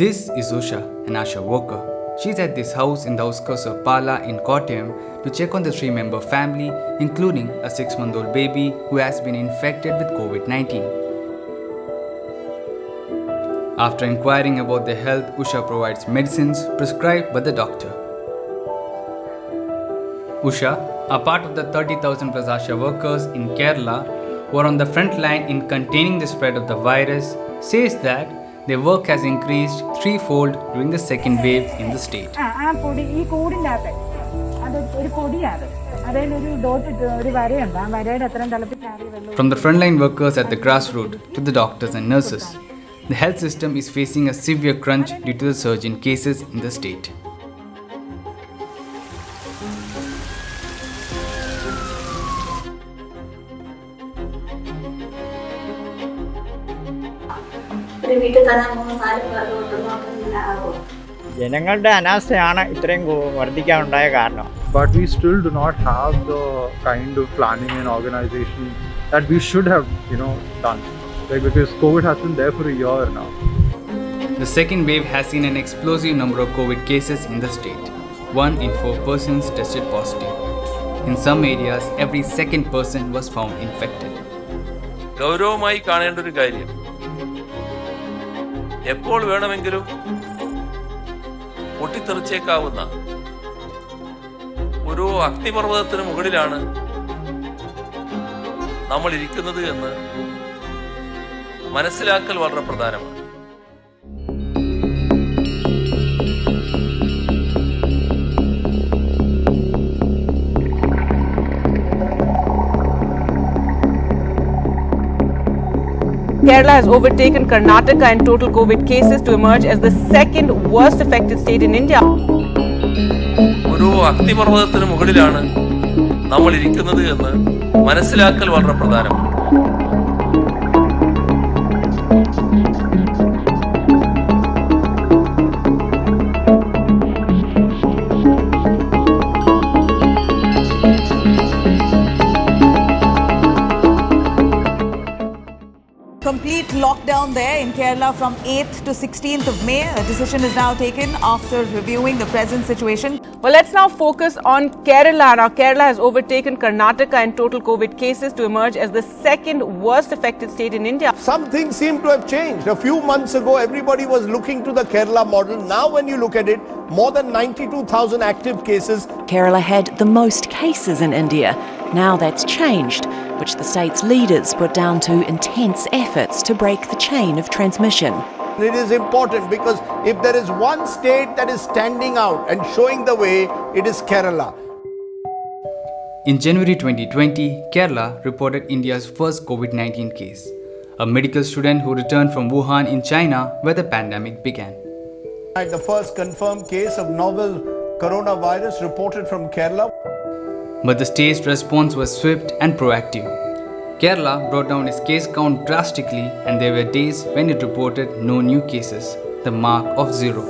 This is Usha, an ASHA worker. She's at this house in the outskirts of Pala in Kottayam to check on the 3-member family, including a 6-month-old baby who has been infected with COVID-19. After inquiring about their health, Usha provides medicines prescribed by the doctor. Usha, a part of the 30,000 plus ASHA workers in Kerala who are on the front line in containing the spread of the virus, says that their work has increased threefold during the second wave in the state. From the frontline workers at the grassroots to the doctors and nurses, the health system is facing a severe crunch due to the surge in cases in the state. ജനങ്ങളുടെ അനാസ്ഥയാണ് ഇത്രയും വർദ്ധിക്കാനുണ്ടായ കാരണം. But we still do not have the kind of planning and organization that we should have, done. Because COVID has been there for a year now. The second wave has seen an explosive number of COVID cases in the state. 1 in 4 persons tested positive. In some areas, every second person was found infected. ഗൗരവമായി കാണേണ്ട ഒരു കാര്യം, എപ്പോൾ വേണമെങ്കിലും പൊട്ടിത്തെറിച്ചേക്കാവുന്ന ഒരു അഗ്നിപർവ്വതത്തിന് മുകളിലാണ് നമ്മൾ ഇരിക്കുന്നത് എന്ന് മനസ്സിലാക്കൽ വളരെ പ്രധാനമാണ്. Kerala has overtaken Karnataka in total COVID cases to emerge as the second worst affected state in India. ഒരു അഗ്നിപർവ്വതത്തിന് മുകളിലാണ് നമ്മൾ ഇരിക്കുന്നത് എന്ന് മനസ്സിലാക്കൽ വളരെ പ്രധാനമാണ്. Complete lockdown there in Kerala from 8th to 16th of May. A decision is now taken after reviewing the present situation. Well, let's now focus on Kerala. Now, Kerala has overtaken Karnataka in total COVID cases to emerge as the second worst affected state in India. Some things seem to have changed. A few months ago, everybody was looking to the Kerala model. Now, when you look at it, more than 92,000 active cases. Kerala had the most cases in India. Now that's changed, which the state's leaders put down to intense efforts to break the chain of transmission. It is important because if there is one state that is standing out and showing the way, it is Kerala. In January 2020, Kerala reported India's first COVID-19 case, a medical student who returned from Wuhan in China where the pandemic began. The first confirmed case of novel coronavirus reported from Kerala. But the state's response was swift and proactive. Kerala brought down its case count drastically, and there were days when it reported no new cases, the mark of 0.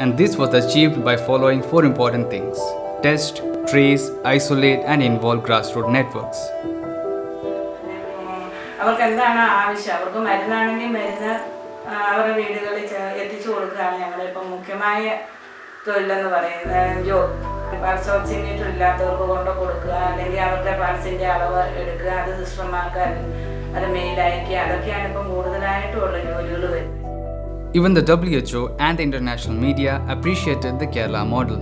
And this was achieved by following 4 important things: test, trace, isolate, and involve grassroots networks. അവർക്ക് എന്താണ് ആവശ്യം, അവർക്ക് മരുന്നാണെങ്കിൽ മരുന്ന് അവരുടെ വീടുകളിൽ എത്തിച്ചു കൊടുക്കുകയാണ് ഞങ്ങളിപ്പം മുഖ്യമായ തൊഴിലെന്ന് പറയുന്നത്. പൾസ് ഓക്സിമീറ്റർ ഇല്ലാത്തവർക്ക് കൊണ്ട് കൊടുക്കുക, അല്ലെങ്കിൽ അവരുടെ പൾസിൻ്റെ അളവ് എടുക്കുക, അത് സിസ്റ്റർമാർക്ക് അത് മെയിൽ അയക്കുക, അതൊക്കെയാണ് ഇപ്പം കൂടുതലായിട്ടുള്ള ജോലികൾ വരുന്നത്. Even the WHO and the international media appreciated the Kerala model.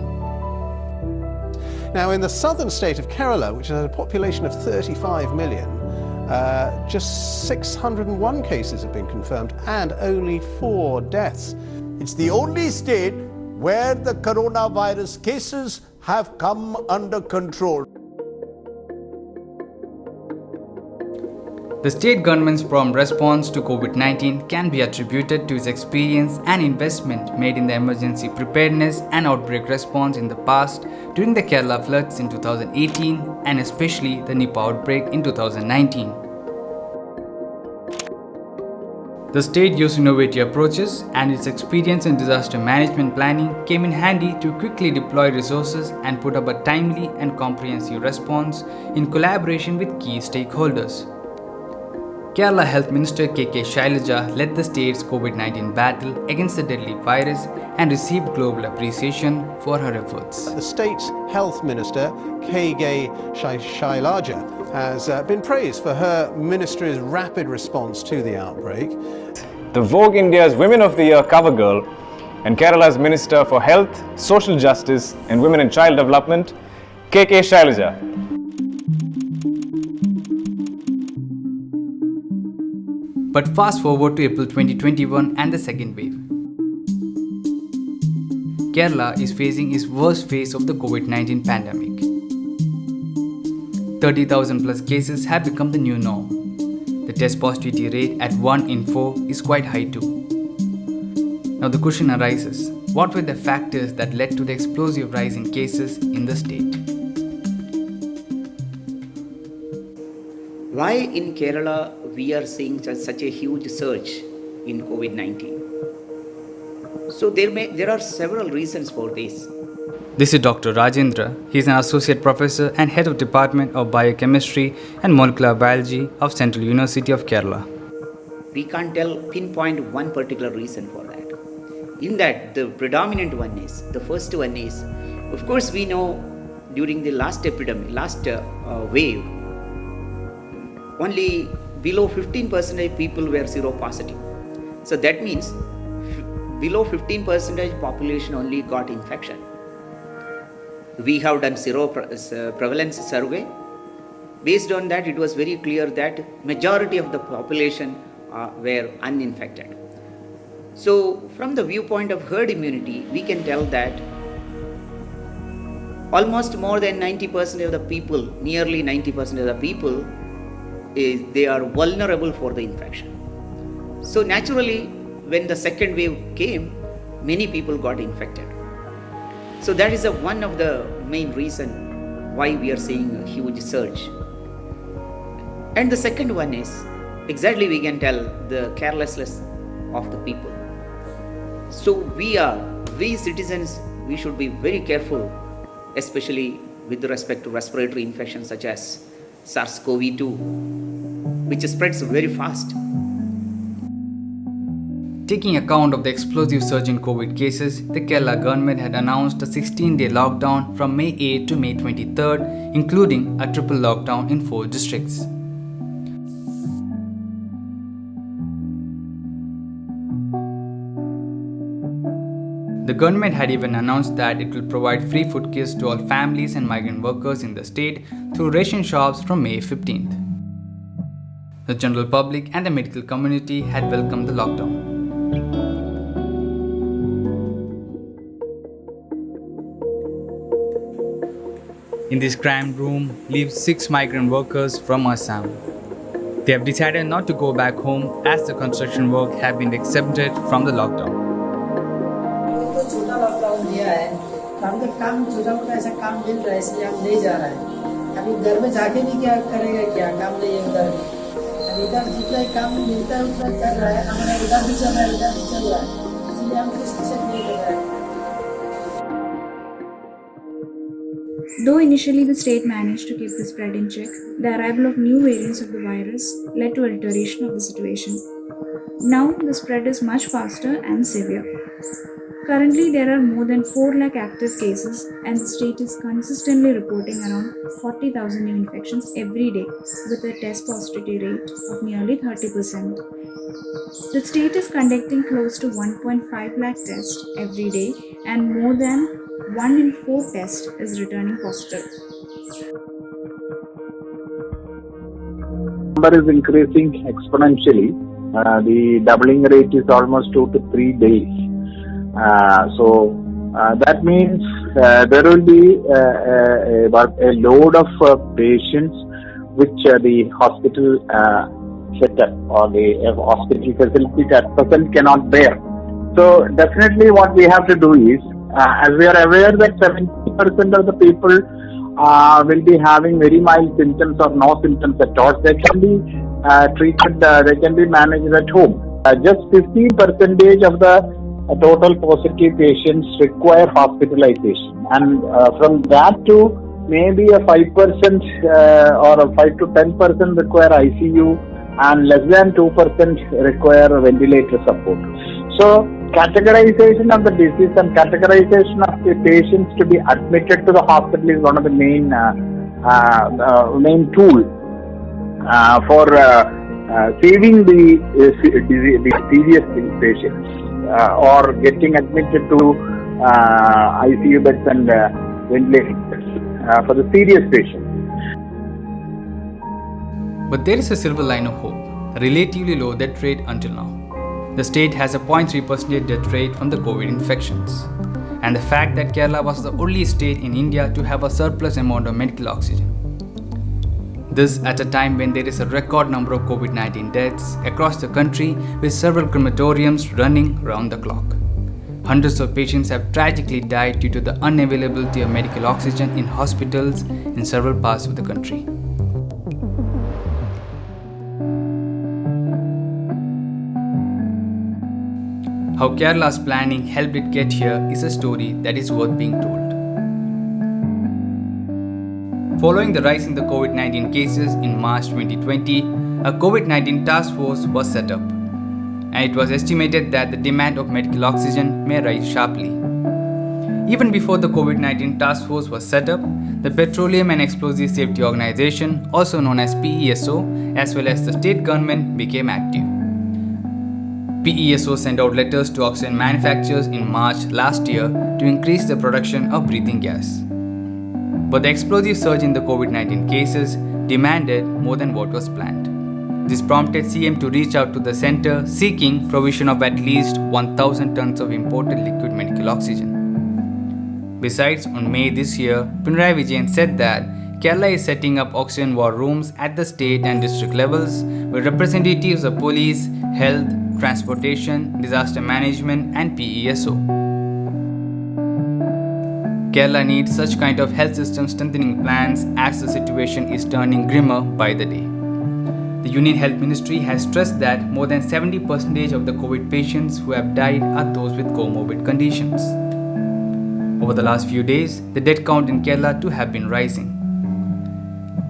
Now, in the southern state of Kerala, which has a population of 35 million, just 601 cases have been confirmed and only 4 deaths. It's the only state where the coronavirus cases have come under control. The state government's prompt response to COVID-19 can be attributed to its experience and investment made in the emergency preparedness and outbreak response in the past during the Kerala floods in 2018 and especially the Nipah outbreak in 2019. The state used innovative approaches, and its experience in disaster management planning came in handy to quickly deploy resources and put up a timely and comprehensive response in collaboration with key stakeholders. Kerala Health Minister KK Shailaja led the state's COVID-19 battle against the deadly virus and received global appreciation for her efforts. The state's health minister, KK Shailaja, has been praised for her ministry's rapid response to the outbreak. The Vogue India's Women of the Year cover girl and Kerala's Minister for Health, Social Justice and Women and Child Development, KK Shailaja. But fast forward to April 2021 and the second wave. Kerala is facing its worst phase of the COVID-19 pandemic. 30,000 plus cases have become the new norm. The test positivity rate at 1 in 4 is quite high too. Now the question arises, what were the factors that led to the explosive rise in cases in the state? Why in Kerala we are seeing such a huge surge in COVID-19? So there are several reasons for this. This is Dr. Rajendra. He is an associate professor and head of Department of Biochemistry and Molecular Biology of Central University of Kerala. We can't pinpoint one particular reason for that. In that, the predominant one is, the first one is, of course we know during the last epidemic, wave, only below 15% people were seropositive. So that means below 15% population only got infection. We have done prevalence survey. Based on that, it was very clear that majority of the population were uninfected. So from the viewpoint of herd immunity, we can tell that almost more than 90% of the people, nearly 90% of the people, they are vulnerable for the infection. So naturally, when the second wave came, many people got infected. So that is one of the main reason why we are seeing a huge surge. And the second one is, exactly we can tell the carelessness of the people. So we citizens, we should be very careful, especially with respect to respiratory infections such as SARS-CoV-2, which spreads very fast. Taking account of the explosive surge in COVID cases, the Kerala government had announced a 16-day lockdown from May 8 to May 23rd, including a triple lockdown in 4 districts. The government had even announced that it will provide free food kits to all families and migrant workers in the state through ration shops from May 15th. The general public and the medical community had welcomed the lockdown. In this cramped room live 6 migrant workers from Assam. They have decided not to go back home as the construction work have been exempted from the lockdown. छोटा lockdown दिया है तो हमको काम छोटा मोटा ऐसा काम मिल रहा है इसलिए हम नहीं जा रहे हैं। अभी घर में जाके भी क्या करेगा, क्या काम नहीं है उधर। अभी इधर जितना ही काम मिलता है उतना कर रहा है, हमारा उधर भी चल रहा है, उधर भी चल रहा है, इसलिए हम कुछ डिसीजन नहीं कर रहे हैं। Though initially the state managed to keep the spread in check, the arrival of new variants of the virus led to a deterioration of the situation. Now the spread is much faster and severe. Currently, there are more than 4 lakh active cases and the state is consistently reporting around 40,000 new infections every day with a test positivity rate of nearly 30%. The state is conducting close to 1.5 lakh tests every day and more than 1 in 4 tests is returning positive. Number is increasing exponentially. The doubling rate is almost 2 to 3 days. That means there will be a load of patients which the hospital setup or the hospital facilities at present cannot bear. So definitely what we have to do is, as we are aware that 70% of the people will be having very mild symptoms or no symptoms at all, they can be treated, they can be managed at home. Just 15% of the total positive patients require hospitalization, and from that to maybe a 5% or a 5 to 10% require ICU and less than 2% require ventilator support. So categorization of the disease and categorization of the patients to be admitted to the hospital is one of the main tool for saving the serious patients or getting admitted to ICU beds and ventilators for the serious patients. But there is a silver line of hope, a relatively low death rate until now. The state has a 0.3% death rate from the COVID infections. And the fact that Kerala was the only state in India to have a surplus amount of medical oxygen. This at a time when there is a record number of COVID-19 deaths across the country with several crematoriums running round the clock. Hundreds of patients have tragically died due to the unavailability of medical oxygen in hospitals in several parts of the country. How Kerala's planning helped it get here is a story that is worth being told. Following the rise in the COVID-19 cases in March 2020, a COVID-19 task force was set up, and it was estimated that the demand of medical oxygen may rise sharply. Even before the COVID-19 task force was set up, the Petroleum and Explosive Safety Organization, also known as PESO, as well as the state government became active. PESO sent out letters to oxygen manufacturers in March last year to increase the production of breathing gas. But the explosive surge in the COVID-19 cases demanded more than what was planned. This prompted CM to reach out to the center seeking provision of at least 1,000 tons of imported liquid medical oxygen. Besides, on May this year, Pinarayi Vijayan said that Kerala is setting up oxygen war rooms at the state and district levels with representatives of police, health, transportation, disaster management and PESO. Kerala needs such kind of health system strengthening plans as the situation is turning grimmer by the day. The Union Health Ministry has stressed that more than 70% of the COVID patients who have died are those with comorbid conditions. Over the last few days, the death count in Kerala too have been rising.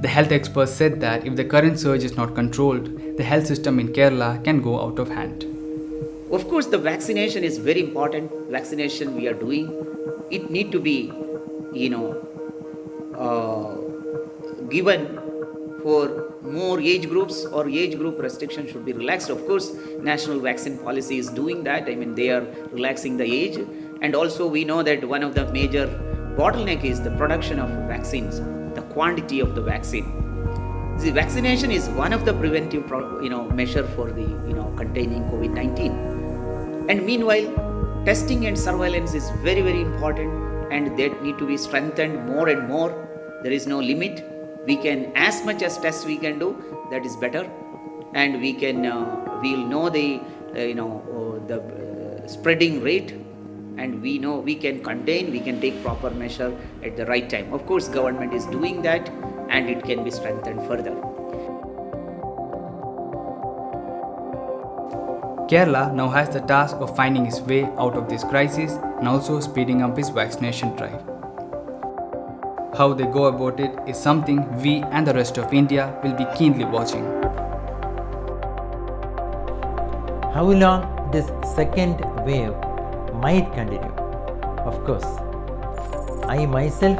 The health experts said that if the current surge is not controlled, the health system in Kerala can go out of hand. Of course, the vaccination is very important. Vaccination we are doing. It need to be, given for more age groups, or age group restriction should be relaxed. Of course, national vaccine policy is doing that. They are relaxing the age. And also we know that one of the major bottleneck is the production of vaccines, the quantity of the vaccine. The vaccination is one of the preventive measure for the containing COVID-19. And meanwhile, testing and surveillance is very, very important, and that need to be strengthened more and more. There is no limit. We can, as much as tests we can do, that is better, and we can we'll know the spreading rate, and we know we can contain, we can take proper measure at the right time. Of course, government is doing that, and it can be strengthened further. Kerala now has the task of finding its way out of this crisis and also speeding up its vaccination drive. How they go about it is something we and the rest of India will be keenly watching. How long this second wave might continue? Of course, I myself,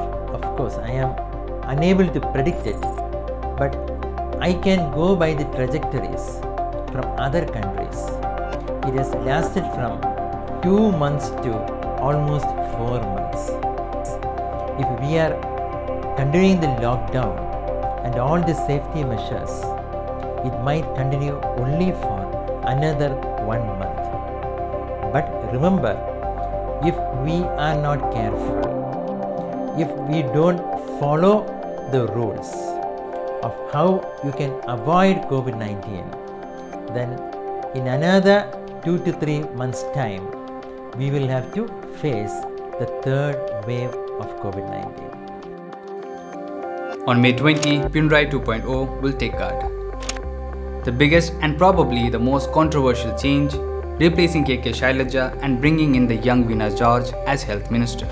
I am unable to predict it, but I can go by the trajectories from other countries. It has lasted from 2 months to almost 4 months. If we are continuing the lockdown and all the safety measures, it might continue only for another 1 month. But remember, if we are not careful, if we don't follow the rules of how you can avoid COVID-19, then in another 2 to 3 months' time, we will have to face the third wave of COVID-19. On May 20, Pinarayi 2.0 will take guard. The biggest and probably the most controversial change, replacing KK Shailaja and bringing in the young Veena George as Health Minister.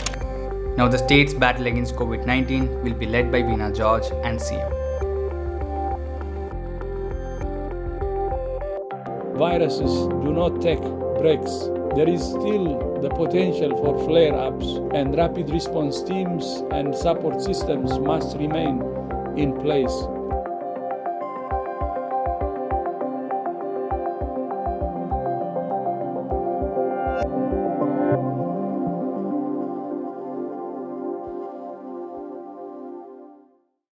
Now the state's battle against COVID-19 will be led by Veena George and CM. viruses do not take breaks, there is still the potential for flare-ups, and rapid response teams and support systems must remain in place.